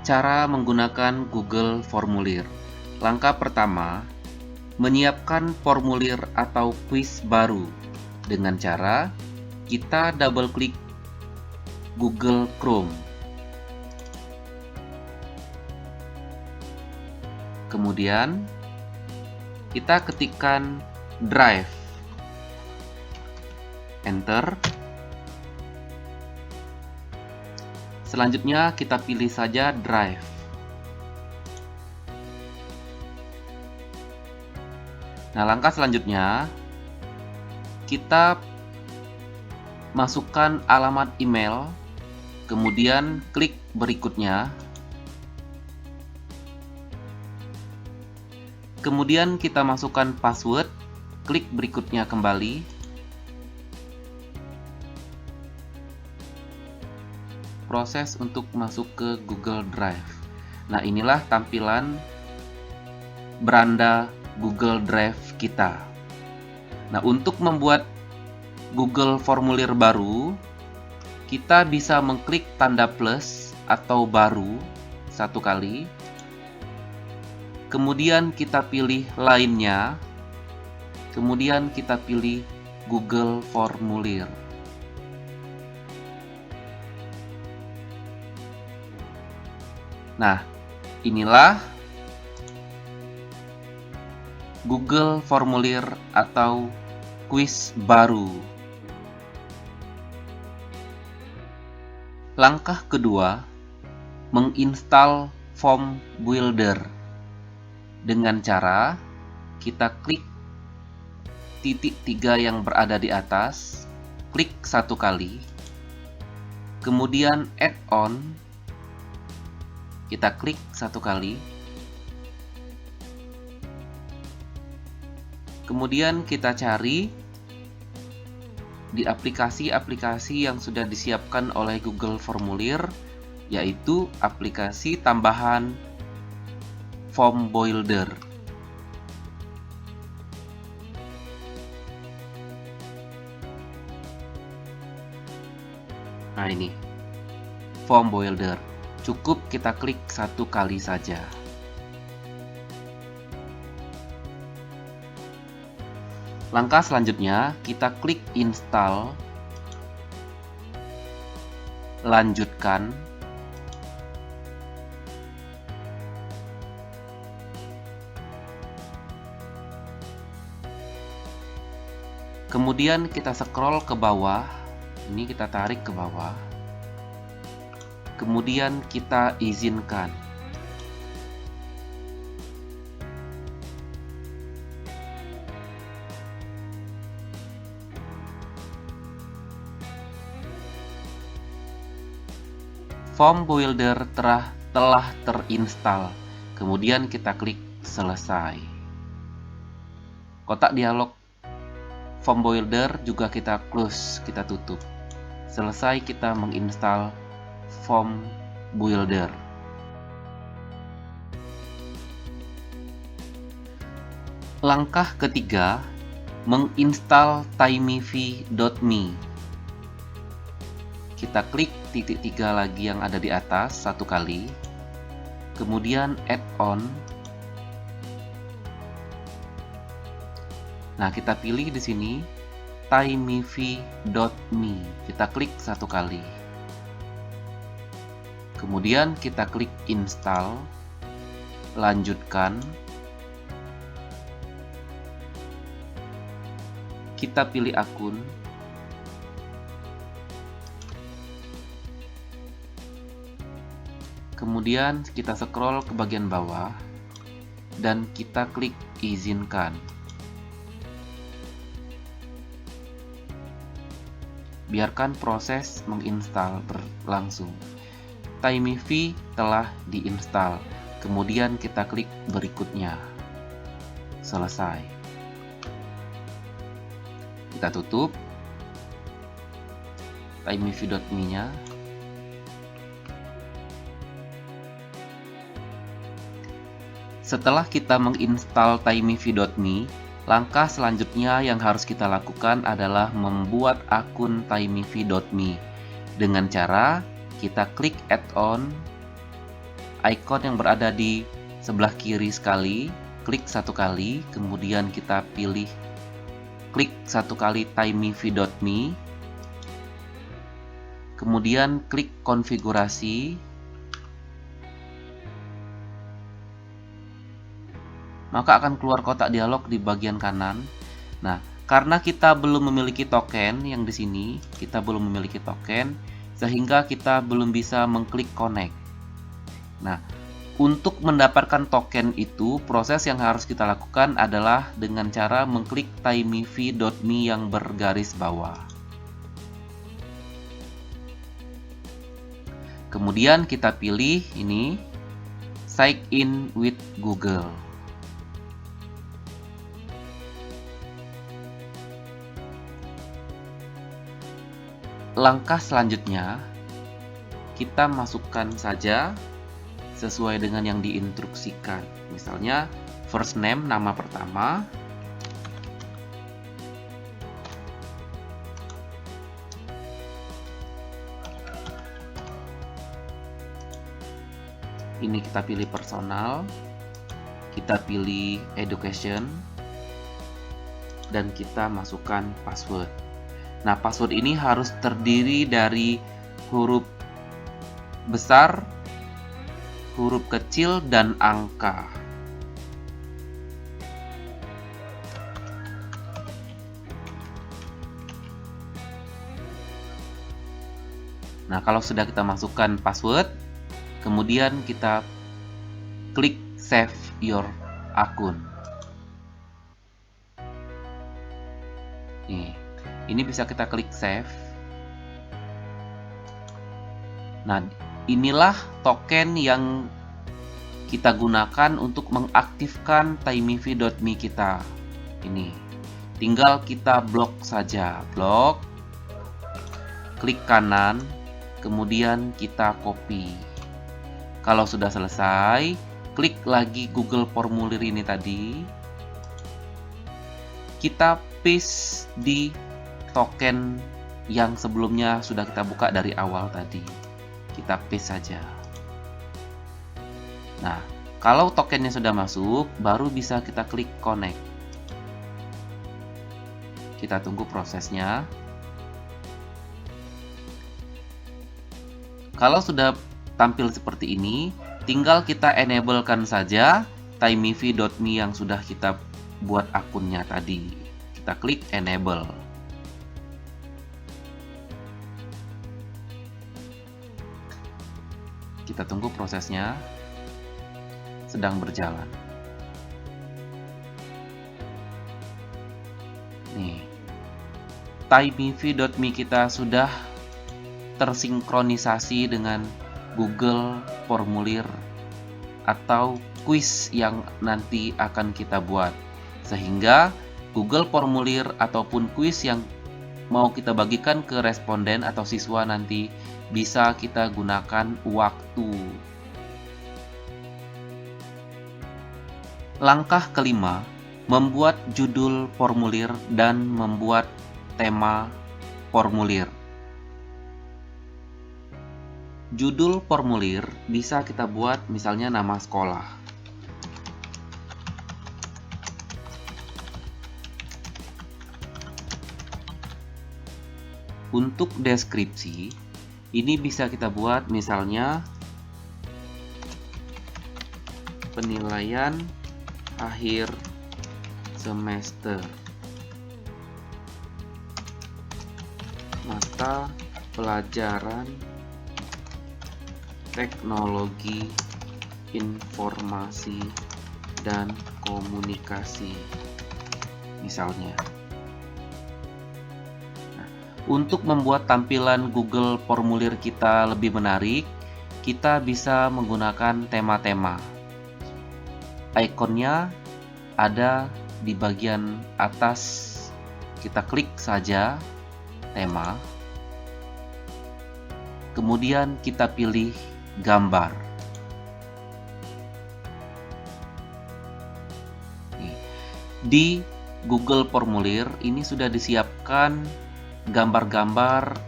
Cara menggunakan Google Formulir. Langkah pertama, menyiapkan formulir atau kuis baru dengan cara kita double klik Google Chrome. Kemudian kita ketikkan Drive. Enter. Selanjutnya kita pilih saja Drive. Nah, langkah selanjutnya kita masukkan alamat email, kemudian klik berikutnya. Kemudian kita masukkan password, klik berikutnya kembali. Proses untuk masuk ke Google Drive. Nah, inilah tampilan beranda Google Drive kita. Nah, untuk membuat Google Formulir baru, kita bisa mengklik tanda plus atau baru satu kali. Kemudian kita pilih lainnya. Kemudian kita pilih Google Formulir. Nah, inilah Google Formulir atau kuis baru. Langkah kedua, menginstal Form Builder dengan cara kita klik titik 3 yang berada di atas, klik satu kali, kemudian add-on, kita klik satu kali, kemudian kita cari di aplikasi-aplikasi yang sudah disiapkan oleh Google Formulir, yaitu aplikasi tambahan Form Builder. Nah, ini Form Builder. Cukup kita klik satu kali saja. Langkah selanjutnya, kita klik install, lanjutkan, kemudian kita scroll ke bawah, ini kita tarik ke bawah, kemudian kita izinkan. Form Builder telah terinstall. Kemudian kita klik selesai. Kotak dialog Form Builder juga kita close, kita tutup. Selesai kita menginstal Form Builder. Langkah ketiga, menginstal timevy.me. Kita klik titik 3 lagi yang ada di atas satu kali, kemudian add-on. Nah, kita pilih di sini timevy.me. Kita klik satu kali. Kemudian kita klik install, lanjutkan. Kita pilih akun. Kemudian kita scroll ke bagian bawah dan kita klik izinkan. Biarkan proses menginstal berlangsung. Timevy telah diinstal. Kemudian kita klik berikutnya. Selesai. Kita tutup timevy.me-nya. Setelah kita menginstal timevy.me, langkah selanjutnya yang harus kita lakukan adalah membuat akun timevy.me dengan cara kita klik add-on, icon yang berada di sebelah kiri sekali, klik satu kali, kemudian kita pilih klik satu kali timemovie.me, kemudian klik konfigurasi, maka akan keluar kotak dialog di bagian kanan. Nah, karena kita belum memiliki token yang di sini, kita belum memiliki token, sehingga kita belum bisa mengklik connect. Nah, untuk mendapatkan token itu, proses yang harus kita lakukan adalah dengan cara mengklik timemovie.me yang bergaris bawah. Kemudian kita pilih ini, sign in with Google. Langkah selanjutnya, kita masukkan saja sesuai dengan yang diinstruksikan. Misalnya, first name, nama pertama, ini kita pilih personal, kita pilih education, dan kita masukkan password. Nah, password ini harus terdiri dari huruf besar, huruf kecil, dan angka. Nah, kalau sudah kita masukkan password, kemudian kita klik save your akun. Nih, ini bisa kita klik save. Nah, inilah token yang kita gunakan untuk mengaktifkan timemovie.me kita. Ini, tinggal kita blok saja, blok, klik kanan, kemudian kita copy. Kalau sudah selesai, klik lagi Google formulir ini tadi, kita paste di token yang sebelumnya sudah kita buka dari awal tadi. Kita paste saja. Nah, kalau tokennya sudah masuk, baru bisa kita klik connect. Kita tunggu prosesnya. Kalau sudah tampil seperti ini, tinggal kita enablekan saja timemovie.me yang sudah kita buat akunnya tadi. Kita klik enable. Kita tunggu prosesnya sedang berjalan. Nih, timemovie.me kita sudah tersinkronisasi dengan Google formulir atau quiz yang nanti akan kita buat, sehingga Google formulir ataupun quiz yang mau kita bagikan ke responden atau siswa nanti bisa kita gunakan waktu. Langkah kelima, membuat judul formulir dan membuat tema formulir. Judul formulir bisa kita buat misalnya nama sekolah. Untuk deskripsi, ini bisa kita buat misalnya penilaian akhir semester, mata pelajaran teknologi informasi dan komunikasi misalnya. Untuk membuat tampilan Google formulir kita lebih menarik, kita bisa menggunakan tema-tema. Ikonnya ada di bagian atas. Kita klik saja tema. Kemudian kita pilih gambar. Di Google formulir ini sudah disiapkan gambar-gambar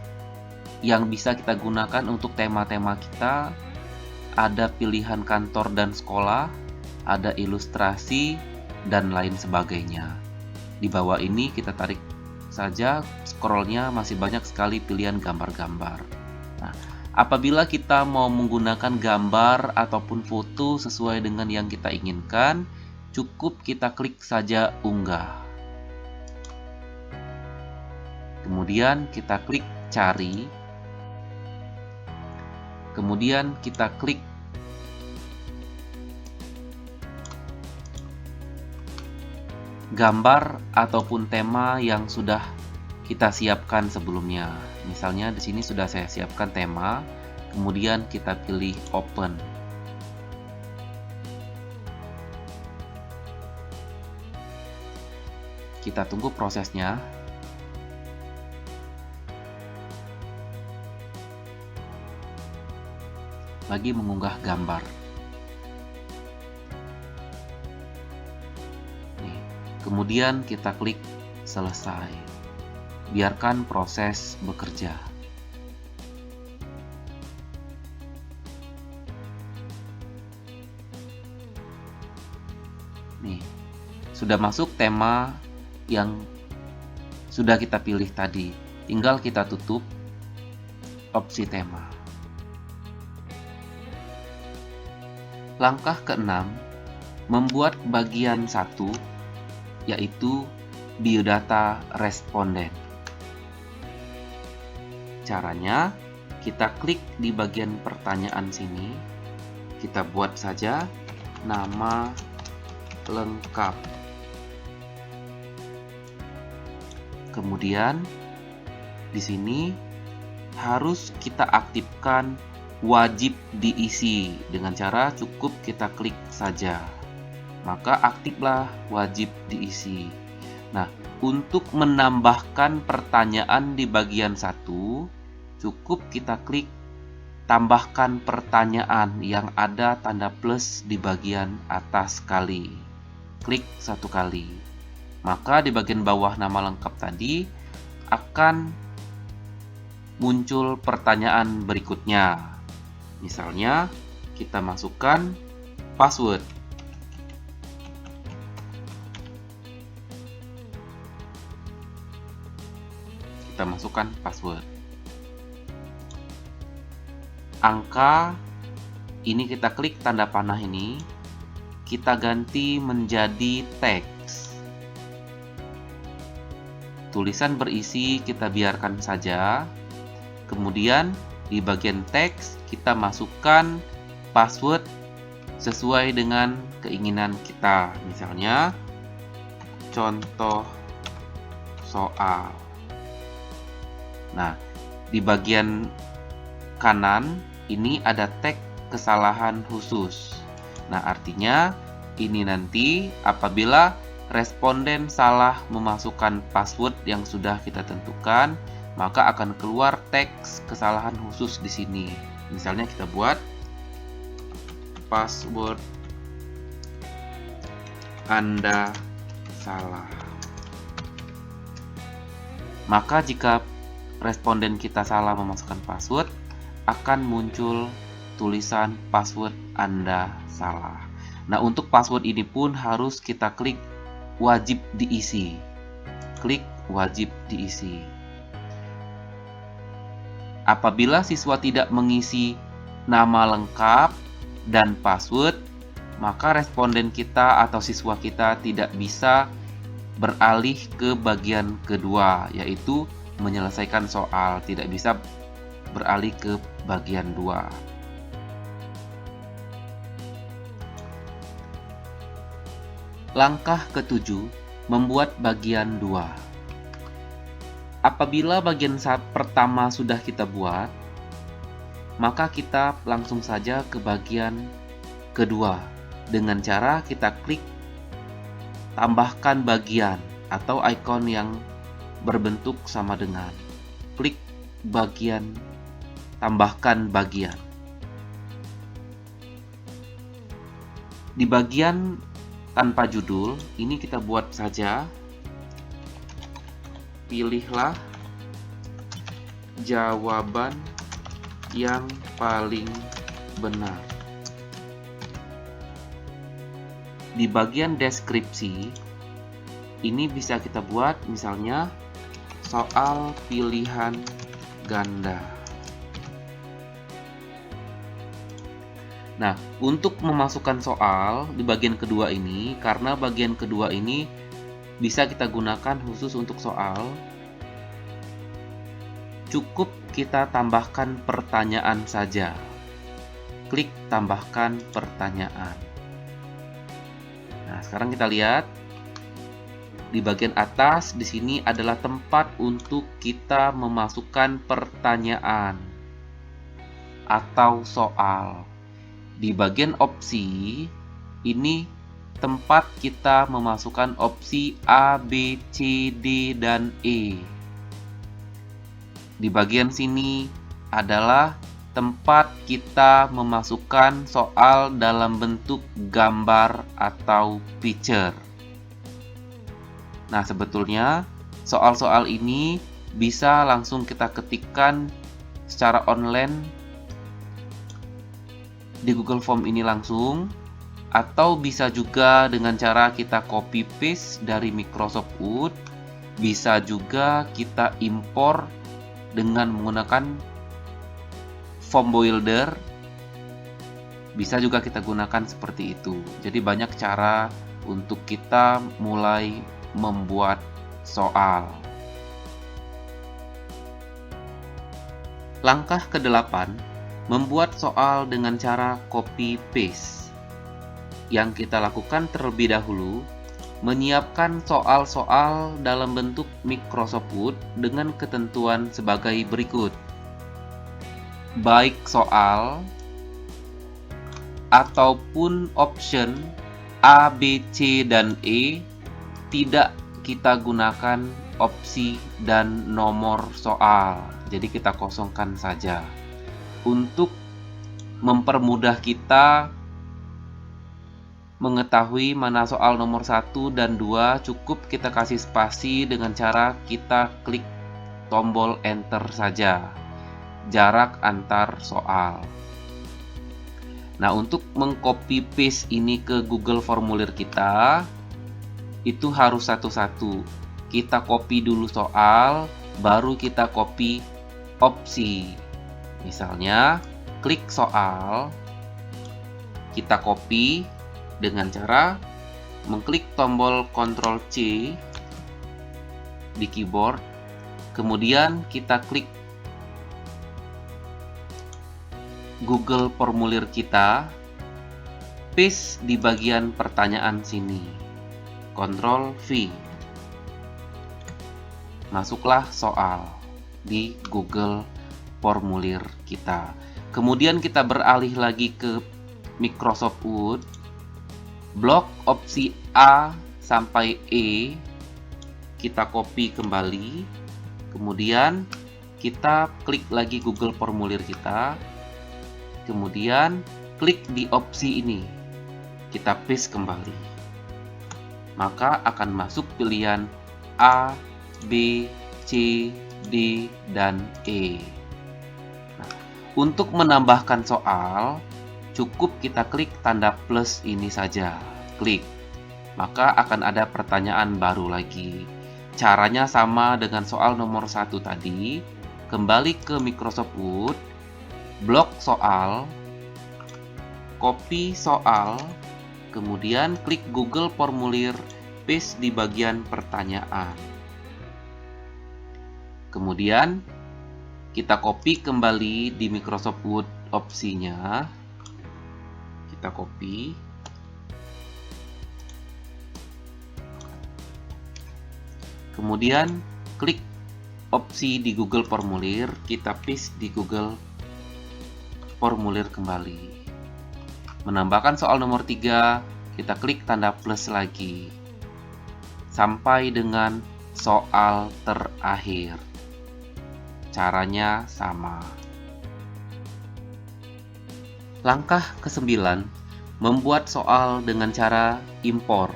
yang bisa kita gunakan untuk tema-tema kita ada pilihan kantor dan sekolah, ada ilustrasi, dan lain sebagainya. Di bawah ini kita tarik saja, scrollnya masih banyak sekali pilihan gambar-gambar. Nah, apabila kita mau menggunakan gambar ataupun foto sesuai dengan yang kita inginkan, cukup kita klik saja unggah. Kemudian kita klik cari. Kemudian kita klik gambar ataupun tema yang sudah kita siapkan sebelumnya. Misalnya di sini sudah saya siapkan tema, kemudian kita pilih open. Kita tunggu prosesnya. Lagi mengunggah gambar. Kemudian kita klik selesai. Biarkan proses bekerja. Nih, sudah masuk tema yang sudah kita pilih tadi. Tinggal kita tutup opsi tema. Langkah ke-6, membuat bagian 1, yaitu biodata responden. Caranya, kita klik di bagian pertanyaan sini, kita buat saja nama lengkap. Kemudian, di sini harus kita aktifkan wajib diisi dengan cara cukup kita klik saja. Maka aktiflah wajib diisi. Nah, untuk menambahkan pertanyaan di bagian 1, cukup kita klik tambahkan pertanyaan yang ada tanda plus di bagian atas kali. Klik 1 kali. Maka di bagian bawah nama lengkap tadi akan muncul pertanyaan berikutnya. Misalnya, kita masukkan password. Kita masukkan password. Angka, ini kita klik tanda panah ini, kita ganti menjadi teks. Tulisan berisi kita biarkan saja. Kemudian di bagian teks kita masukkan password sesuai dengan keinginan kita. Misalnya, contoh soal. Nah, di bagian kanan ini ada teks kesalahan khusus. Nah, artinya ini nanti apabila responden salah memasukkan password yang sudah kita tentukan, maka akan keluar teks kesalahan khusus di sini. Misalnya kita buat password Anda salah. Maka jika responden kita salah memasukkan password, akan muncul tulisan password Anda salah. Nah, untuk password ini pun harus kita klik wajib diisi. Klik wajib diisi. Apabila siswa tidak mengisi nama lengkap dan password, maka responden kita atau siswa kita tidak bisa beralih ke bagian kedua, yaitu menyelesaikan soal, tidak bisa beralih ke bagian 2. Langkah ke-7, membuat bagian 2. Apabila bagian pertama sudah kita buat, maka kita langsung saja ke bagian kedua dengan cara kita klik tambahkan bagian atau ikon yang berbentuk sama dengan klik bagian tambahkan bagian. Di bagian tanpa judul ini kita buat saja, pilihlah jawaban yang paling benar. di bagian deskripsi, ini bisa kita buat misalnya soal pilihan ganda. Nah, untuk memasukkan soal di bagian kedua ini, karena bagian kedua ini bisa kita gunakan khusus untuk soal, cukup kita tambahkan pertanyaan saja. Klik tambahkan pertanyaan. Nah, sekarang kita lihat di bagian atas di sini adalah tempat untuk kita memasukkan pertanyaan atau soal. Di bagian opsi ini tempat kita memasukkan opsi A, B, C, D, dan E. Di bagian sini adalah tempat kita memasukkan soal dalam bentuk gambar atau picture. Nah, sebetulnya soal-soal ini bisa langsung kita ketikkan secara online di Google Form ini langsung, atau bisa juga dengan cara kita copy paste dari Microsoft Word. Bisa juga kita impor dengan menggunakan form builder. Bisa juga kita gunakan seperti itu. Jadi banyak cara untuk kita mulai membuat soal. Langkah ke-8, membuat soal dengan cara copy paste. Yang kita lakukan terlebih dahulu, menyiapkan soal-soal dalam bentuk Microsoft Word dengan ketentuan sebagai berikut. Baik soal ataupun option A, B, C, dan E, tidak kita gunakan opsi dan nomor soal. Jadi kita kosongkan saja. Untuk mempermudah kita mengetahui mana soal nomor 1 dan 2, cukup kita kasih spasi dengan cara kita klik tombol enter saja. Jarak antar soal. Nah, untuk mengcopy paste ini ke Google Formulir kita, itu harus satu-satu. Kita copy dulu soal, baru kita copy opsi. Misalnya, klik soal, kita copy dengan cara mengklik tombol Ctrl C di keyboard, kemudian kita klik Google Formulir kita, paste di bagian pertanyaan sini, Ctrl V. Masuklah soal di Google Formulir kita. Kemudian kita beralih lagi ke Microsoft Word, blok opsi A sampai E, kita copy kembali, kemudian kita klik lagi Google Formulir kita, kemudian klik di opsi ini, kita paste kembali, maka akan masuk pilihan A, B, C, D, dan E. Nah, untuk menambahkan soal, cukup kita klik tanda plus ini saja, klik, maka akan ada pertanyaan baru lagi. Caranya sama dengan soal nomor 1 tadi. Kembali ke Microsoft Word, blok soal, copy soal, kemudian klik Google Formulir, paste di bagian pertanyaan. Kemudian kita copy kembali di Microsoft Word opsinya. Kita copy. Kemudian klik opsi di Google Formulir, kita paste di Google Formulir kembali. Menambahkan soal nomor 3, kita klik tanda plus lagi. Sampai dengan soal terakhir. Caranya sama. Langkah ke-9, membuat soal dengan cara impor.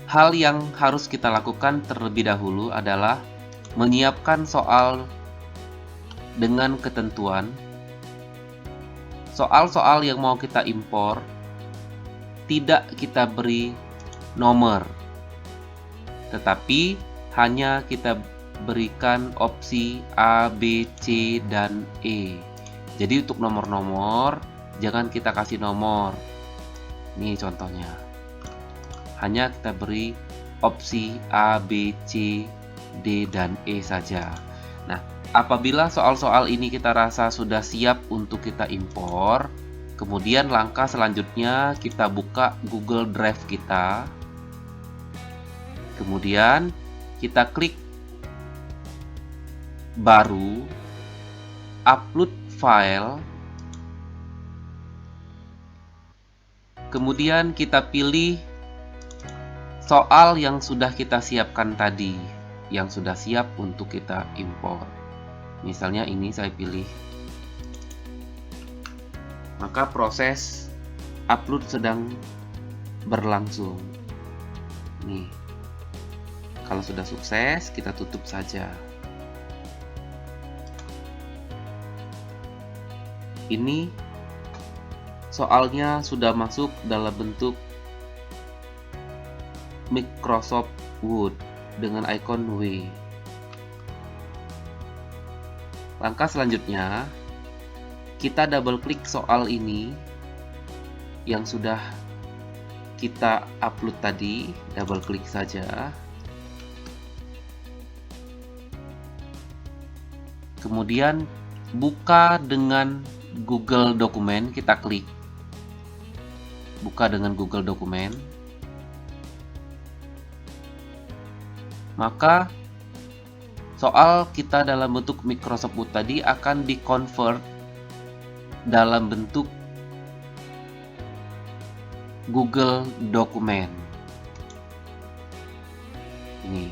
Hal yang harus kita lakukan terlebih dahulu adalah menyiapkan soal dengan ketentuan. Soal-soal yang mau kita impor tidak kita beri nomor, tetapi hanya kita berikan opsi A, B, C, dan E. Jadi untuk nomor-nomor jangan kita kasih nomor. Ini contohnya. Hanya kita beri opsi A, B, C, D, dan E saja. Nah, apabila soal-soal ini kita rasa sudah siap untuk kita impor, kemudian langkah selanjutnya kita buka Google Drive kita. Kemudian kita klik baru, upload file, kemudian kita pilih soal yang sudah kita siapkan tadi, yang sudah siap untuk kita impor. Misalnya ini saya pilih. Maka proses upload sedang berlangsung. Nih. Kalau sudah sukses, kita tutup saja. Ini soalnya sudah masuk dalam bentuk Microsoft Word dengan ikon W. Langkah selanjutnya, kita double klik soal ini yang sudah kita upload tadi, double klik saja. Kemudian buka dengan Google Dokumen, kita klik buka dengan Google Dokumen. Maka soal kita dalam bentuk Microsoft Word tadi akan di-convert dalam bentuk Google Dokumen. Ini.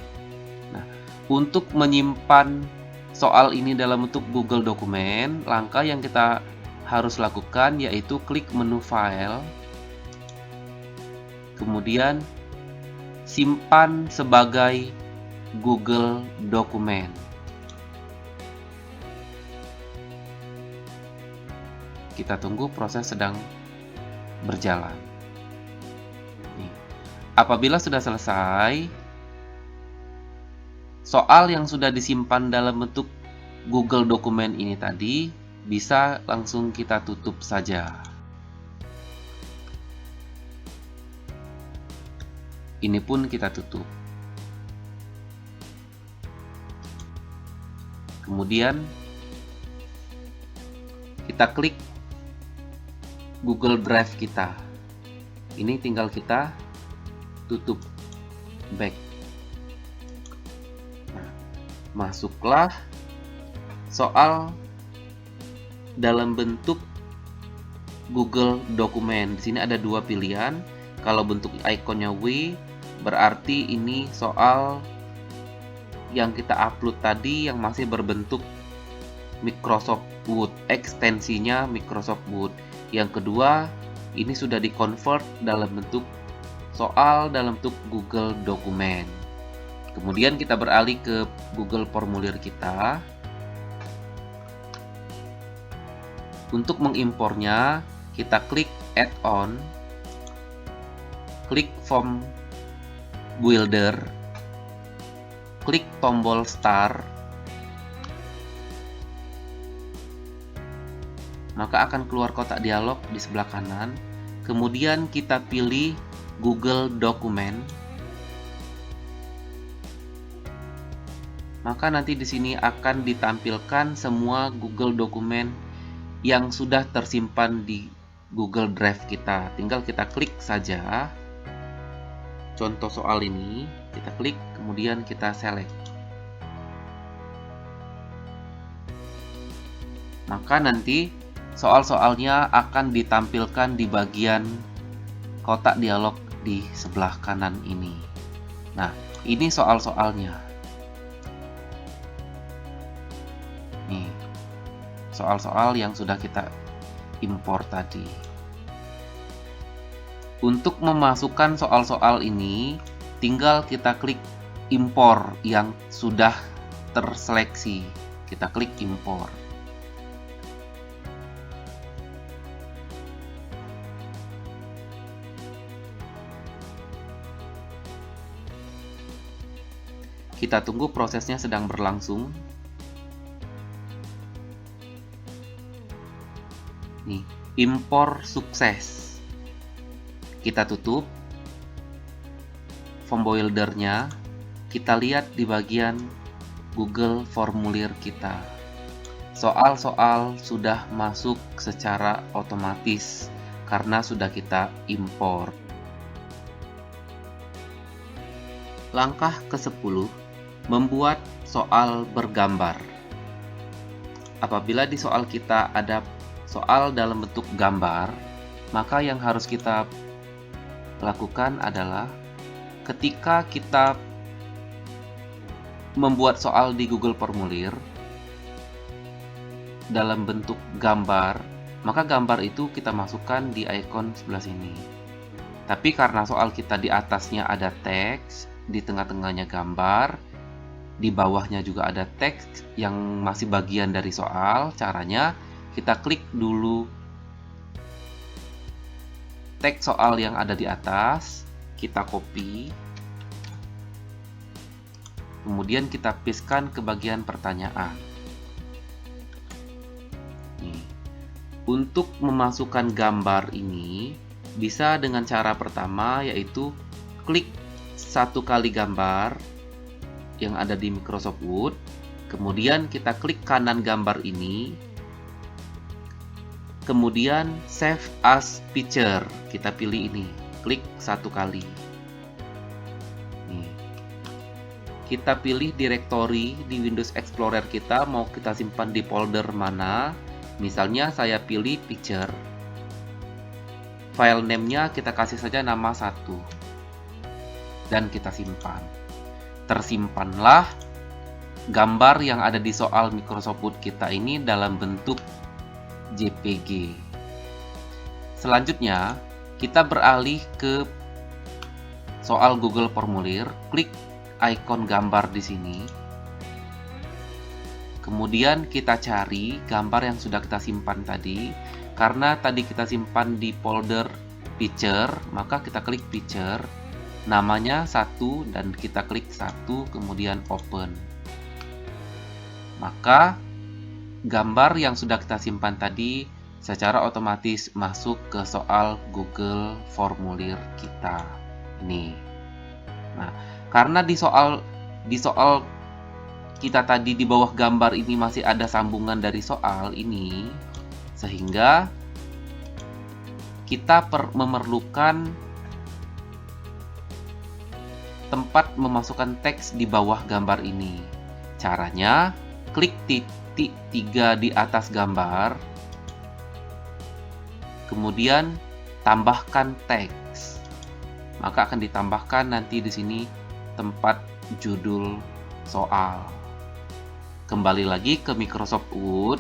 Nah, untuk menyimpan soal ini dalam bentuk Google Dokumen, langkah yang kita harus lakukan yaitu klik menu File, kemudian simpan sebagai Google Dokumen. Kita tunggu, proses sedang berjalan. Apabila sudah selesai, soal yang sudah disimpan dalam bentuk Google Dokumen ini tadi bisa langsung kita tutup saja. Ini pun kita tutup. Kemudian kita klik Google Drive kita. Ini tinggal kita tutup, back. Nah, masuklah soal dalam bentuk Google Dokumen. Di sini ada dua pilihan. Kalau bentuk ikonnya W, berarti ini soal yang kita upload tadi yang masih berbentuk Microsoft Word, ekstensinya Microsoft Word. Yang kedua, ini sudah di-convert dalam bentuk soal dalam bentuk Google Dokumen. Kemudian kita beralih ke Google Formulir kita. Untuk mengimpornya, kita klik Add-on, klik Form Builder, klik tombol Start, maka akan keluar kotak dialog di sebelah kanan. Kemudian kita pilih Google Dokumen. Maka nanti di sini akan ditampilkan semua Google Dokumen yang sudah tersimpan di Google Drive kita. Tinggal kita klik saja. Contoh soal ini, kita klik, kemudian kita select. Maka nanti soal-soalnya akan ditampilkan di bagian kotak dialog di sebelah kanan ini. Nah, ini soal-soalnya. Nih, soal-soal yang sudah kita impor tadi. Untuk memasukkan soal-soal ini, tinggal kita klik impor yang sudah terseleksi. Kita klik impor. Kita tunggu, prosesnya sedang berlangsung. Nih, impor sukses. Kita tutup form builder-nya. Kita lihat di bagian Google Formulir kita. Soal-soal sudah masuk secara otomatis karena sudah kita impor. Langkah ke-10, membuat soal bergambar. Apabila di soal kita ada soal dalam bentuk gambar, maka yang harus kita lakukan adalah ketika kita membuat soal di Google Formulir dalam bentuk gambar, maka gambar itu kita masukkan di ikon sebelah sini. Tapi karena soal kita di atasnya ada teks, di tengah-tengahnya gambar, di bawahnya juga ada teks yang masih bagian dari soal, caranya kita klik dulu teks soal yang ada di atas, kita copy, kemudian kita pastekan ke bagian pertanyaan. Nih. Untuk memasukkan gambar ini bisa dengan cara pertama, yaitu klik satu kali gambar yang ada di Microsoft Word, kemudian kita klik kanan gambar ini, kemudian save as picture, kita pilih ini, klik satu kali. Nih. Kita pilih direktori di Windows Explorer kita, mau kita simpan di folder mana. Misalnya saya pilih picture. File name-nya kita kasih saja nama 1. Dan kita simpan. Tersimpanlah gambar yang ada di soal Microsoft Word kita ini dalam bentuk JPG. Selanjutnya, kita beralih ke soal Google Formulir, klik ikon gambar di sini. Kemudian kita cari gambar yang sudah kita simpan tadi. Karena tadi kita simpan di folder picture, maka kita klik picture. Namanya 1 dan kita klik 1, kemudian open. Maka gambar yang sudah kita simpan tadi secara otomatis masuk ke soal Google Formulir kita. Ini. Nah, karena di soal kita tadi di bawah gambar ini masih ada sambungan dari soal ini, sehingga kita memerlukan tempat memasukkan teks di bawah gambar ini. Caranya, klik titik 3 di atas gambar, kemudian tambahkan teks. Maka akan ditambahkan nanti di sini tempat judul soal. Kembali lagi ke Microsoft Word,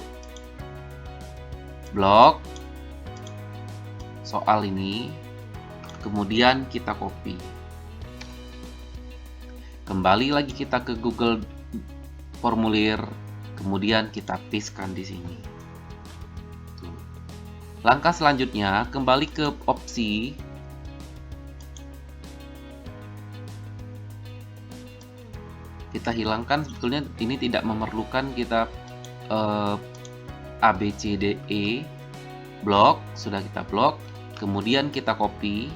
blok soal ini, kemudian kita copy. Kembali lagi kita ke Google Formulir, kemudian kita pastekan di sini. Tuh. Langkah selanjutnya, kembali ke opsi. Kita hilangkan, sebetulnya ini tidak memerlukan kita A, B, C, D, E. Blok, sudah kita blok. Kemudian kita copy.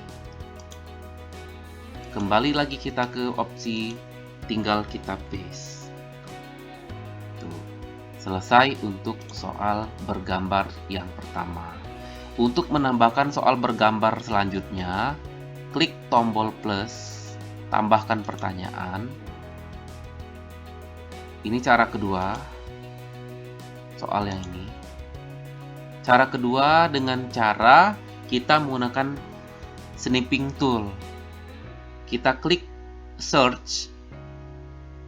Kembali lagi kita ke opsi, tinggal kita paste. Tuh. Selesai untuk soal bergambar yang pertama. Untuk menambahkan soal bergambar selanjutnya, klik tombol plus, tambahkan pertanyaan. Ini cara kedua, soal yang ini. Cara kedua dengan cara kita menggunakan snipping tool. Kita klik search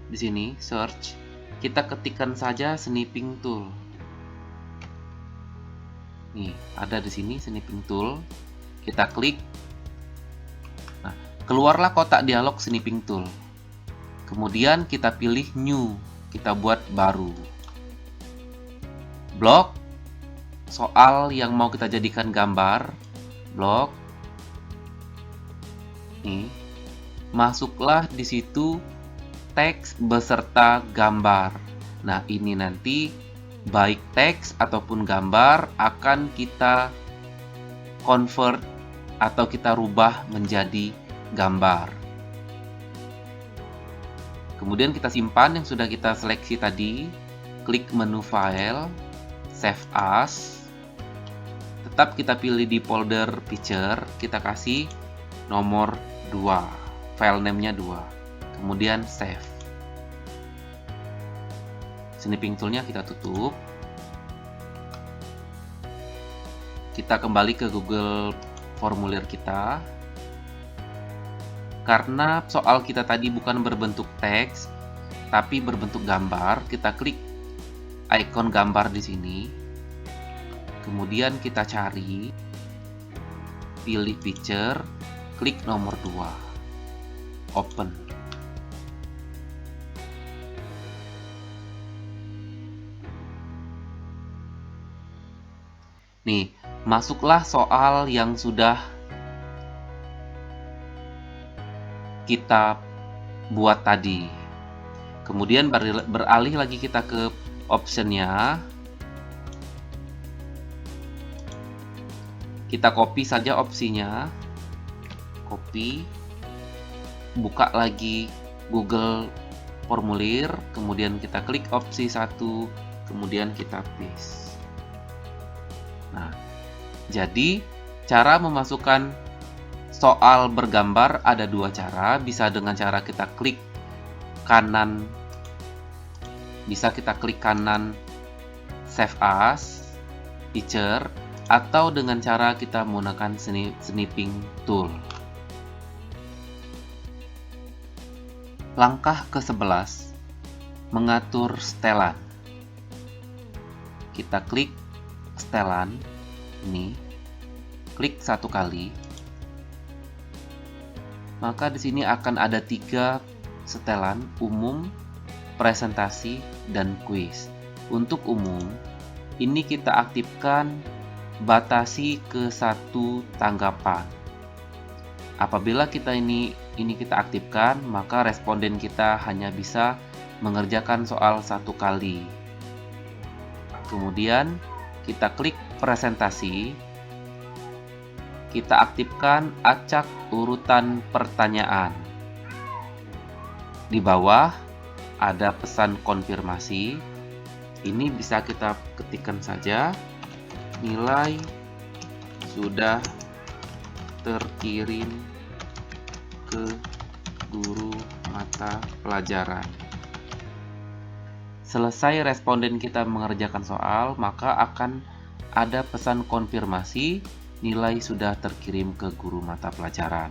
di sini, search. Kita ketikkan saja snipping tool. Nih, ada di sini snipping tool. Kita klik. Nah, keluarlah kotak dialog snipping tool. Kemudian kita pilih new. Kita buat baru. Blok soal yang mau kita jadikan gambar. Blok. Nih. Masuklah di situ teks beserta gambar. Nah, ini nanti baik teks ataupun gambar akan kita convert atau kita rubah menjadi gambar. Kemudian kita simpan yang sudah kita seleksi tadi, klik menu file, save as. Tetap kita pilih di folder picture, kita kasih nomor 2, file name-nya 2. Kemudian save. Snipping tool-nya kita tutup. Kita kembali ke Google formulir kita. Karena soal kita tadi bukan berbentuk teks, tapi berbentuk gambar, kita klik ikon gambar di sini. Kemudian kita cari, pilih picture, klik nomor 2, open. Nih, masuklah soal yang sudah kita buat tadi. Kemudian beralih lagi kita ke optionnya. Kita copy saja opsinya. Copy. Buka lagi Google formulir. Kemudian kita klik opsi 1. Kemudian kita paste. Nah, jadi cara memasukkan soal bergambar ada 2 cara. Bisa dengan cara kita klik kanan, save as, picture, atau dengan cara kita menggunakan snipping tool. Langkah ke-11, mengatur setelan. Kita klik setelan ini, klik 1 kali, maka di sini akan ada 3 setelan: umum, presentasi, dan kuis. Untuk umum, ini kita aktifkan batasi ke 1 tanggapan. Apabila kita ini kita aktifkan, maka responden kita hanya bisa mengerjakan soal 1 kali. Kemudian kita klik presentasi, kita aktifkan acak urutan pertanyaan. Di bawah ada pesan konfirmasi. Ini bisa kita ketikkan saja, nilai sudah terkirim ke guru mata pelajaran. Selesai responden kita mengerjakan soal, maka akan ada pesan konfirmasi, nilai sudah terkirim ke guru mata pelajaran.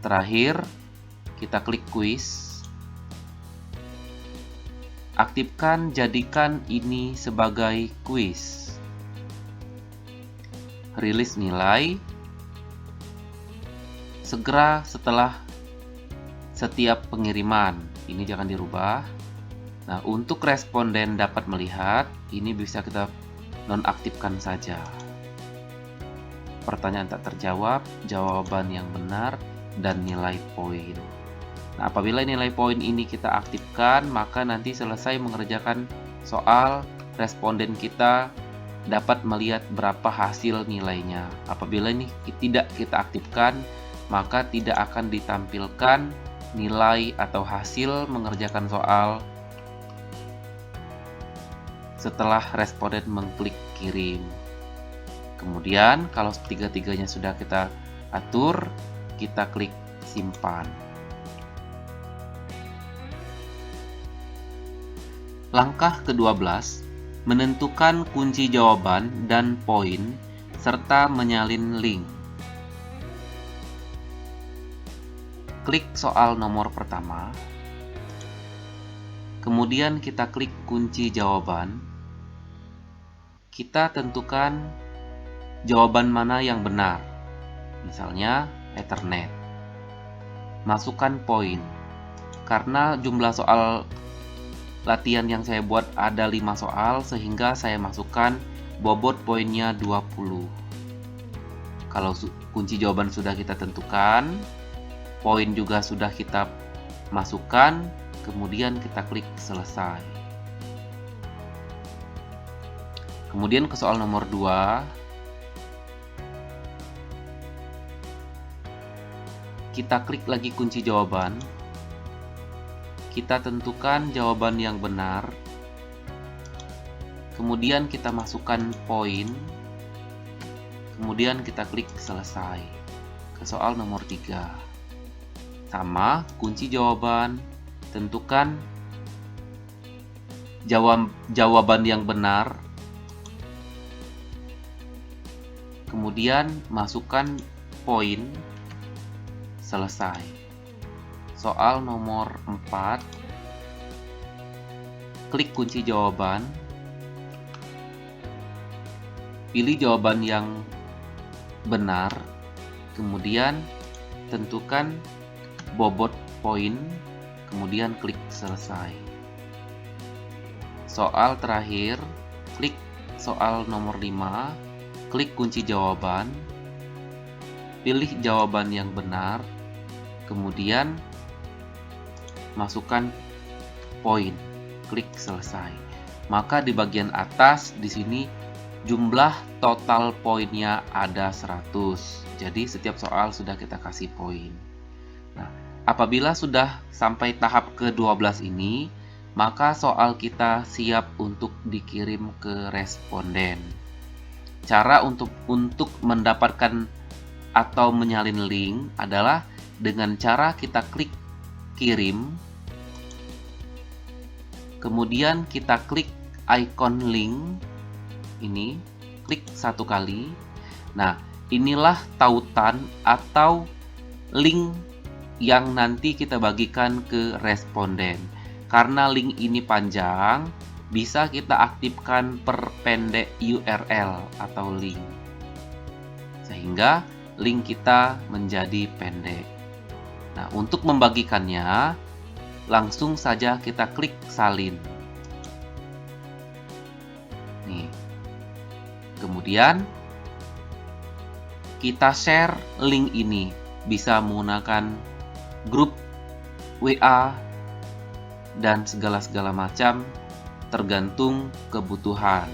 Terakhir, kita klik kuis. Aktifkan, jadikan ini sebagai kuis. Rilis nilai segera setelah setiap pengiriman. Ini jangan dirubah. Nah, untuk responden dapat melihat, ini bisa kita nonaktifkan saja. Pertanyaan tak terjawab, jawaban yang benar, dan nilai poin. Nah, apabila nilai poin ini kita aktifkan, maka nanti selesai mengerjakan soal, responden kita dapat melihat berapa hasil nilainya. Apabila ini tidak kita aktifkan, maka tidak akan ditampilkan nilai atau hasil mengerjakan soal setelah responden mengklik kirim. Kemudian kalau tiga-tiganya sudah kita atur, kita klik simpan. Langkah ke-12, menentukan kunci jawaban dan poin serta menyalin link. Klik soal nomor pertama. Kemudian kita klik kunci jawaban. Kita tentukan jawaban mana yang benar. Misalnya Ethernet. Masukkan poin. Karena jumlah soal latihan yang saya buat ada 5 soal, sehingga saya masukkan bobot poinnya 20. Kalau kunci jawaban sudah kita tentukan, poin juga sudah kita masukkan, kemudian kita klik selesai. Kemudian ke soal nomor 2, kita klik lagi kunci jawaban. Kita tentukan jawaban yang benar. Kemudian kita masukkan poin. Kemudian kita klik selesai. Ke soal nomor 3. Sama, kunci jawaban, tentukan jawaban yang benar. Kemudian masukkan poin. Selesai. Soal nomor 4. Klik kunci jawaban. Pilih jawaban yang benar. Kemudian tentukan bobot poin. Kemudian klik selesai. Soal terakhir, klik soal nomor 5. Klik kunci jawaban. Pilih jawaban yang benar. Kemudian masukkan poin, klik selesai. Maka di bagian atas di sini jumlah total poinnya ada 100. Jadi setiap soal sudah kita kasih poin. Nah, apabila sudah sampai tahap ke-12 ini, maka soal kita siap untuk dikirim ke responden. Cara untuk mendapatkan atau menyalin link adalah dengan cara kita klik kirim, kemudian kita klik icon link ini, klik 1 kali. Nah, inilah tautan atau link yang nanti kita bagikan ke responden. Karena link ini panjang, bisa kita aktifkan perpendek URL atau link, sehingga link kita menjadi pendek. Nah, untuk membagikannya, langsung saja kita klik salin. Nih. Kemudian kita share link ini, bisa menggunakan grup WA dan segala macam tergantung kebutuhan.